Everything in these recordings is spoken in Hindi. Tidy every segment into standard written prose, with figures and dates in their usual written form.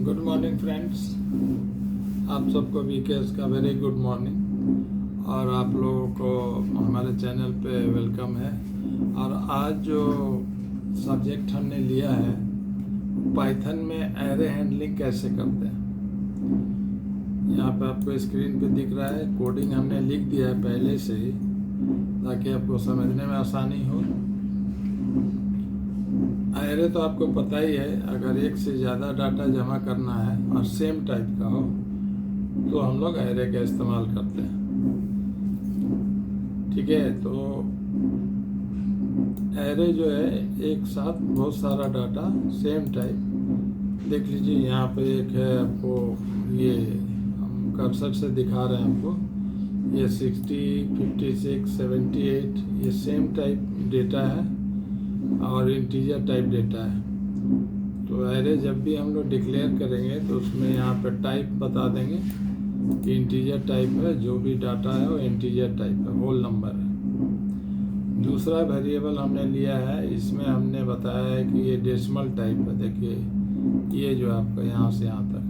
गुड मॉर्निंग फ्रेंड्स, आप सबको वीकेएस का वेरी गुड मॉर्निंग। और आप लोगों को हमारे चैनल पे वेलकम है। और आज जो सब्जेक्ट हमने लिया है, पाइथन में एरे हैंडलिंग कैसे करते हैं। यहाँ पे आपको स्क्रीन पे दिख रहा है, कोडिंग हमने लिख दिया है पहले से ही ताकि आपको समझने में आसानी हो। एरे तो आपको पता ही है, अगर एक से ज़्यादा डाटा जमा करना है और सेम टाइप का हो तो हम लोग एरे का इस्तेमाल करते हैं। ठीक है, तो एरे जो है एक साथ बहुत सारा डाटा सेम टाइप, देख लीजिए यहाँ पे एक है, आपको ये हम कर्सर से दिखा रहे हैं आपको, ये 60, 56, 78 ये सेम टाइप डेटा है और इंटीजर टाइप डेटा है। तो एरे जब भी हम लोग डिक्लेयर करेंगे तो उसमें यहाँ पर टाइप बता देंगे कि इंटीजर टाइप है, जो भी डाटा है वो इंटीजर टाइप है, होल नंबर है। दूसरा वेरिएबल हमने लिया है, इसमें हमने बताया है कि ये डेसिमल टाइप है। देखिए ये जो आपका यहाँ से यहाँ तक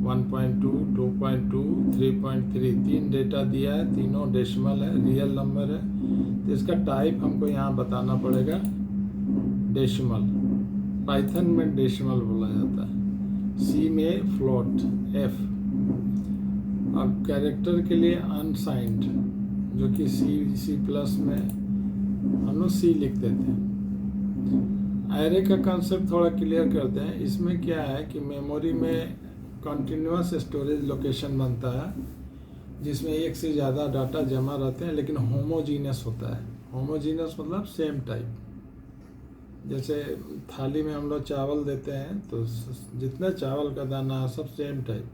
1.2, 2.2, 3.3 तीन डेटा दिया है, तीनों डेसिमल है, रियल नंबर है। तो इसका टाइप हमको यहाँ बताना पड़ेगा डेसिमल। पाइथन में डेसिमल बोला जाता है, सी में फ्लोट, एफ। अब कैरेक्टर के लिए अनसाइंड, जो कि सी प्लस में हम लोग सी लिखते थे। एरे का कंसेप्ट थोड़ा क्लियर करते हैं। इसमें क्या है कि मेमोरी में कंटिन्यूअस स्टोरेज लोकेशन बनता है, जिसमें एक से ज़्यादा डाटा जमा रहते हैं, लेकिन होमोजीनियस होता है। होमोजीनियस मतलब सेम टाइप। जैसे थाली में हम लोग चावल देते हैं तो जितने चावल का दाना है सब सेम टाइप।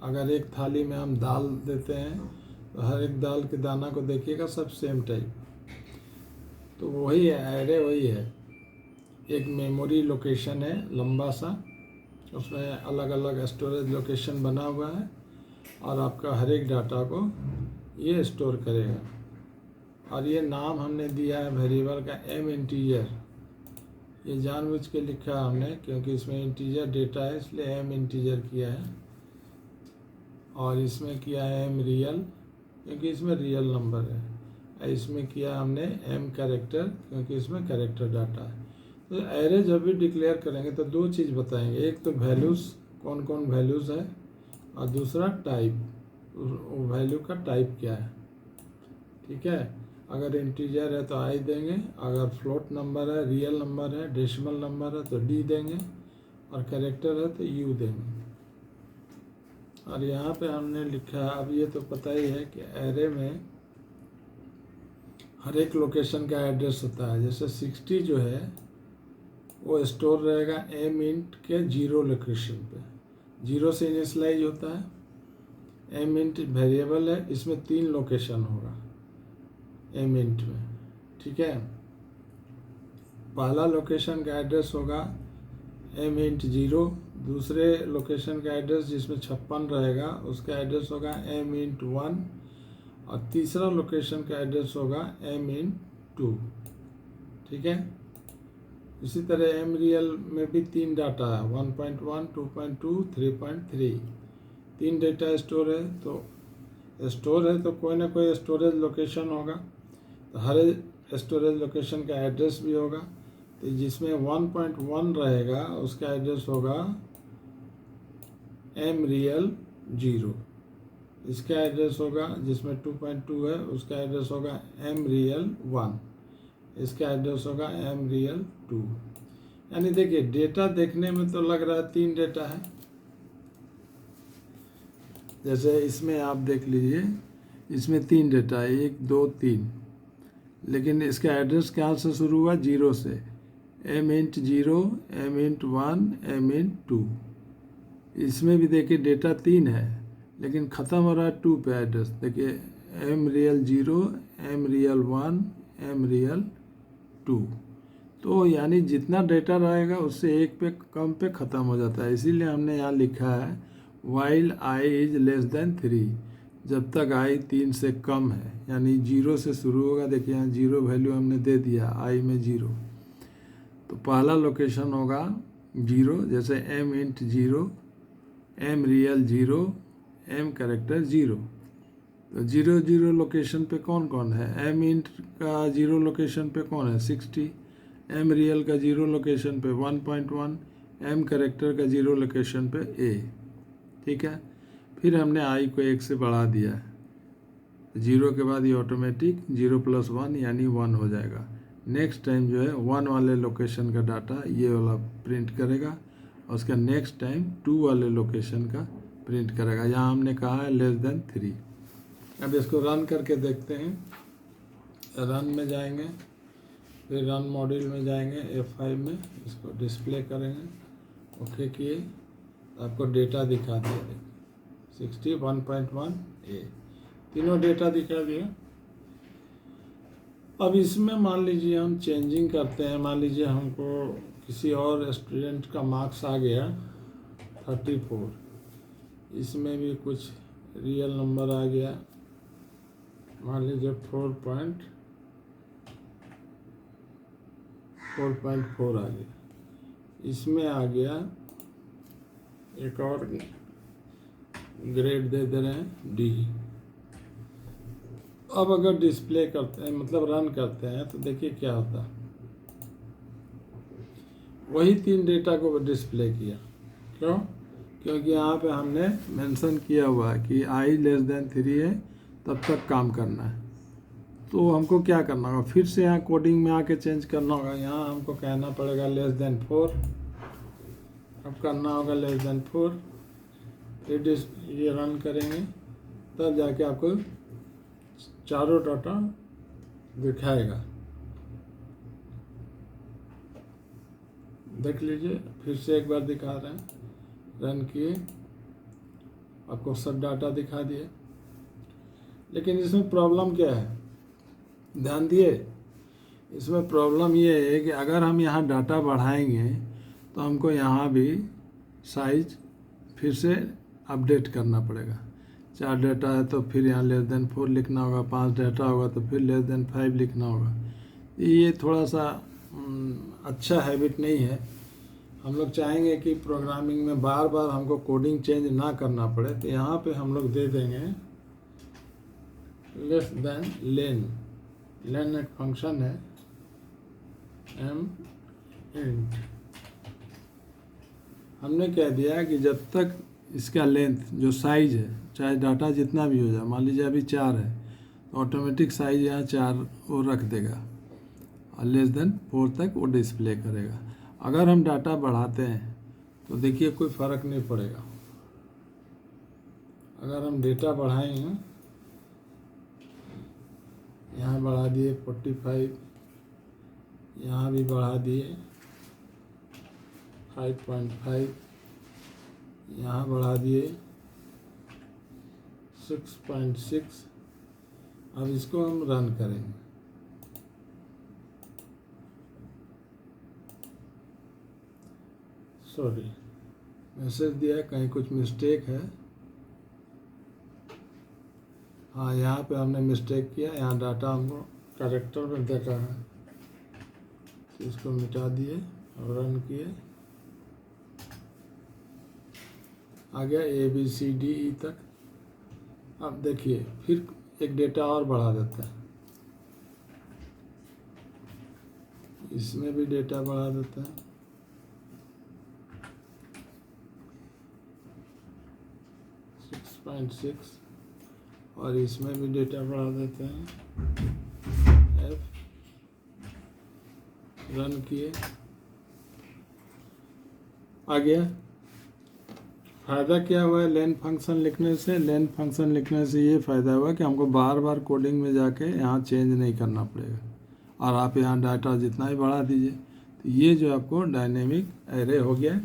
अगर एक थाली में हम दाल देते हैं तो हर एक दाल के दाना को देखिएगा सब सेम टाइप। तो वही है एरे, वही है। एक मेमोरी लोकेशन है लंबा सा, उसमें अलग अलग स्टोरेज लोकेशन बना हुआ है और आपका हर एक डाटा को ये स्टोर करेगा। और ये नाम हमने दिया है वेरिएबल का एम इंटीजर। ये जानबूझ के लिखा है हमने क्योंकि इसमें इंटीजर डेटा है, इसलिए एम इंटीजर किया है। और इसमें किया है एम रियल क्योंकि इसमें रियल नंबर है। इसमें किया हमने एम कैरेक्टर क्योंकि इसमें कैरेक्टर डाटा है। तो एरे जब भी डिक्लेयर करेंगे तो दो चीज़ बताएंगे, एक तो वैल्यूज़, कौन कौन वैल्यूज़ है, और दूसरा टाइप, वैल्यू का टाइप क्या है। ठीक है, अगर इंटीजर है तो आई देंगे, अगर फ्लोट नंबर है, रियल नंबर है, डेसिमल नंबर है तो डी देंगे, और कैरेक्टर है तो यू देंगे। और यहाँ पे हमने लिखा है, अब ये तो पता ही है कि एरे में हर एक लोकेशन का एड्रेस होता है। जैसे 60 जो है वो स्टोर रहेगा एम इंट के 0 लोकेशन पे, 0 से इनिशलाइज होता है। एम इंट वेरिएबल है, इसमें 3 लोकेशन होगा एम इंट में। ठीक है, पहला लोकेशन का एड्रेस होगा एम इंट 0, दूसरे लोकेशन का एड्रेस जिसमें 56 रहेगा उसका एड्रेस होगा एम इंट 1, और तीसरा लोकेशन का एड्रेस होगा एम इंट 2। ठीक है, इसी तरह एम रियल में भी 3 डाटा है, 1.1, 2.2, 3.3 तीन डेटा स्टोर है। तो कोई ना कोई स्टोरेज लोकेशन होगा, तो हर स्टोरेज लोकेशन का एड्रेस भी होगा। तो जिसमें 1.1 रहेगा उसका एड्रेस होगा एम रियल 0, इसका एड्रेस होगा, जिसमें 2.2 है उसका एड्रेस होगा एम रियल 1, इसका एड्रेस होगा एम रियल 2। यानी देखिए डेटा देखने में तो लग रहा है 3 डेटा है। जैसे इसमें आप देख लीजिए, इसमें 3 डेटा है, 1, 2, 3, लेकिन इसका एड्रेस कहाँ से शुरू हुआ, 0 से, m int 0, m int 1, m int 2। इसमें भी देखिए डेटा 3 है लेकिन ख़त्म हो रहा है 2 पे एड्रेस। देखिए M real 0, M real 1, M real 2। तो यानी जितना डेटा रहेगा उससे एक पे कम पे ख़त्म हो जाता है। इसीलिए हमने यहाँ लिखा है while I is less than 3, जब तक आई 3 से कम है, यानी 0 से शुरू होगा। देखिए यहाँ 0 वैल्यू हमने दे दिया, आई में 0। तो पहला लोकेशन होगा जीरो, जैसे m int zero, m real zero, m character zero. तो जीरो जीरो लोकेशन पे कौन कौन है? एम इंट का जीरो लोकेशन पे कौन है? 60। एम रियल का जीरो लोकेशन पे 1.1, एम कैरेक्टर का जीरो लोकेशन पे ए। ठीक है, फिर हमने आई को 1 से बढ़ा दिया है। जीरो के बाद ये ऑटोमेटिक 0 + 1 यानी 1 हो जाएगा। नेक्स्ट टाइम जो है 1 वाले लोकेशन का डाटा ये वाला प्रिंट करेगा, और उसका नेक्स्ट टाइम 2 वाले लोकेशन का प्रिंट करेगा। यहाँ हमने कहा है <3। अब इसको रन करके देखते हैं। रन में जाएंगे, फिर रन मॉड्यूल में जाएंगे, F5 में इसको डिस्प्ले करेंगे, ओके किए तो आपको डेटा दिखा दिया 60, 1.1 ए, तीनों डेटा दिखा दिया। अब इसमें मान लीजिए हम चेंजिंग करते हैं। मान लीजिए हमको किसी और स्टूडेंट का मार्क्स आ गया 34, इसमें भी कुछ रियल नंबर आ गया, मान लीजिए 4.4 आ गया। इसमें आ गया एक और ग्रेड दे रहे हैं डी। अब अगर डिस्प्ले करते हैं, मतलब रन करते हैं, तो देखिए क्या होता है। वही 3 डेटा को डिस्प्ले किया। क्यों? क्योंकि यहाँ पे हमने मेंशन किया हुआ है कि i<3 है तब तक काम करना है। तो हमको क्या करना होगा, फिर से यहाँ कोडिंग में आके चेंज करना होगा। यहाँ हमको कहना पड़ेगा <4। अब करना होगा <4, फिर ये रन करेंगे, तब जाके आपको चारों डाटा दिखाएगा। देख लीजिए, फिर से एक बार दिखा रहे हैं। रन किए, आपको सब डाटा दिखा दिए। लेकिन इसमें प्रॉब्लम क्या है, ध्यान दिए? इसमें प्रॉब्लम ये है कि अगर हम यहाँ डाटा बढ़ाएंगे तो हमको यहाँ भी साइज फिर से अपडेट करना पड़ेगा। 4 डाटा है तो फिर यहाँ <4 लिखना होगा, 5 डाटा होगा तो फिर <5 लिखना होगा। ये थोड़ा सा अच्छा हैबिट नहीं है। हम लोग चाहेंगे कि प्रोग्रामिंग में बार बार हमको कोडिंग चेंज ना करना पड़े, तो यहाँ पे हम लोग दे देंगे len। len एक फंक्शन है, m int। हमने कह दिया कि जब तक इसका लेंथ जो साइज है, चाहे डाटा जितना भी हो जाए, मान लीजिए अभी 4 है तो ऑटोमेटिक साइज यहाँ 4 वो रख देगा, और <4 तक वो डिस्प्ले करेगा। अगर हम डाटा बढ़ाते हैं तो देखिए कोई फ़र्क नहीं पड़ेगा। अगर हम डेटा बढ़ाएंगे, यहाँ बढ़ा दिए 45, यहाँ भी बढ़ा दिए 5.5, यहाँ बढ़ा दिए 6.6। अब इसको हम रन करेंगे। सॉरी, मैसेज दिया है, कहीं कुछ मिस्टेक है। हाँ, यहाँ पे हमने मिस्टेक किया। यहाँ डाटा हमको कैरेक्टर में देखा है, तो इसको मिटा दिए और रन किए। आ गया ABCDE तक। अब देखिए फिर एक डेटा और बढ़ा देता है, इसमें भी डेटा बढ़ा देता है। .6 और इसमें भी डेटा बढ़ा देते हैं। F रन किए, आ गया। फ़ायदा क्या हुआ है len फंक्शन लिखने से? len फंक्शन लिखने से ये फ़ायदा हुआ कि हमको बार बार कोडिंग में जाके यहाँ चेंज नहीं करना पड़ेगा, और आप यहाँ डाटा जितना ही बढ़ा दीजिए। तो ये जो आपको डायनेमिक एरे हो गया।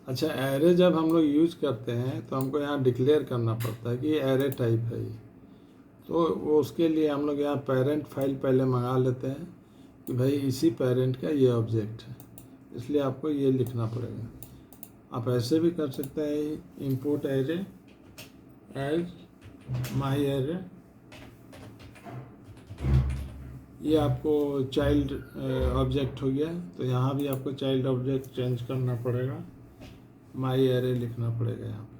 अच्छा, एरे जब हम लोग यूज करते हैं तो हमको यहाँ डिक्लेयर करना पड़ता है कि ये एरे टाइप है ये। तो वो उसके लिए हम लोग यहाँ पेरेंट फाइल पहले मंगा लेते हैं कि भाई इसी पेरेंट का ये ऑब्जेक्ट है, इसलिए आपको ये लिखना पड़ेगा। आप ऐसे भी कर सकते हैं, import array as my array, ये आपको चाइल्ड ऑब्जेक्ट हो गया, तो यहाँ भी आपको चाइल्ड ऑब्जेक्ट चेंज करना पड़ेगा, माई एरे लिखना पड़ेगा यहाँ पे।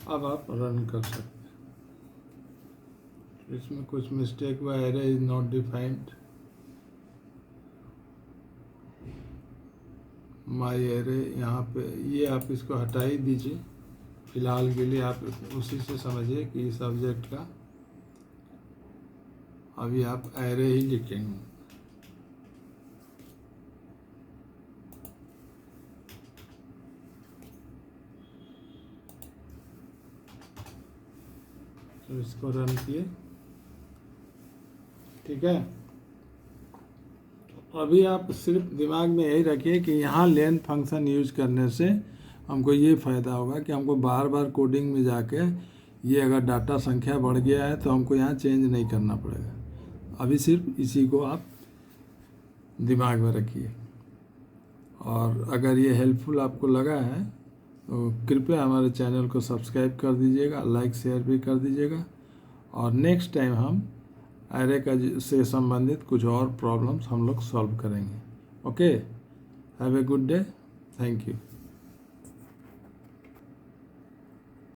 अब आप रन कर सकते हैं। इसमें कुछ मिस्टेक हुआ, array is not defined, my array यहाँ पे, ये आप इसको हटा ही दीजिए फिलहाल के लिए। आप उसी से समझिए कि इस सब्जेक्ट का अभी आप एरे ही लिखेंगे। तो इसको रन किए, ठीक है। अभी आप सिर्फ दिमाग में यही रखिए कि यहाँ लेन फंक्शन यूज करने से हमको ये फ़ायदा होगा कि हमको बार बार कोडिंग में जाके ये अगर डाटा संख्या बढ़ गया है तो हमको यहाँ चेंज नहीं करना पड़ेगा। अभी सिर्फ इसी को आप दिमाग में रखिए। और अगर ये हेल्पफुल आपको लगा है तो कृपया हमारे चैनल को सब्सक्राइब कर दीजिएगा, लाइक शेयर भी कर दीजिएगा। और नेक्स्ट टाइम हम एरे का से संबंधित कुछ और प्रॉब्लम्स हम लोग सॉल्व करेंगे। Okay, have a good day, thank you.